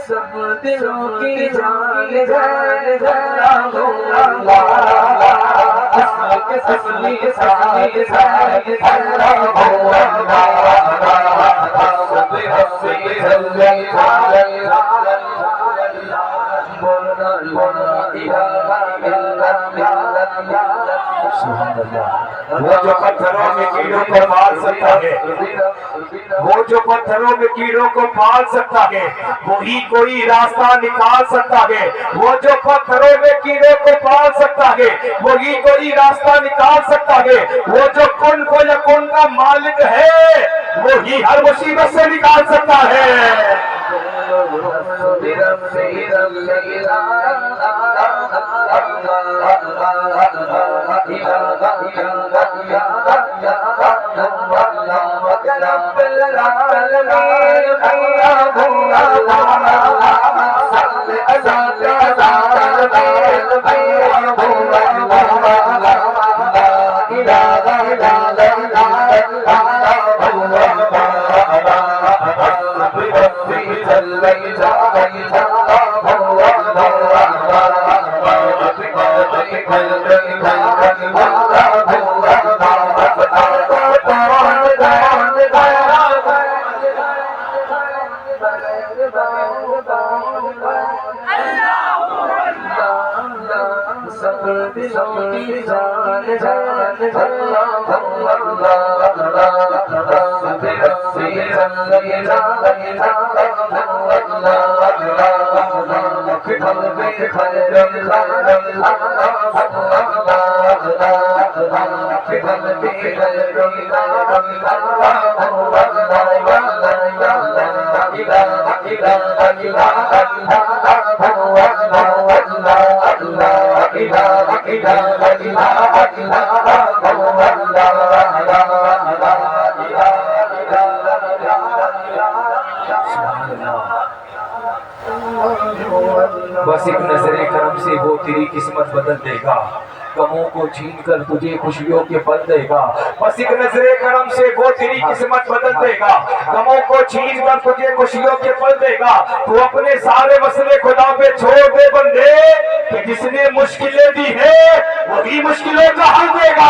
सब दिलों की जान वो जो पत्थरों में कीड़ों को मार सकता है, वो जो पत्थरों में कीड़ों को पाल सकता है, वही कोई रास्ता निकाल सकता है। वो जो पत्थरों में कीड़ों को पाल सकता है, वही कोई रास्ता निकाल सकता है। वो जो कुन को यकुन का मालिक है, वही हर मुसीबत से निकाल सकता है। बस एक नजरे करम से वो तेरी किस्मत बदल देगा, गमों को छीन कर तुझे खुशियों के पल देगा। बस एक नजरे करम से वो तेरी किस्मत बदल देगा, गमों को छीन कर तुझे खुशियों के पल देगा। तू अपने सारे मसले खुदा पे छोड़ दे बंदे, कि जिसने मुश्किलें दी है वही मुश्किलों का हल देगा।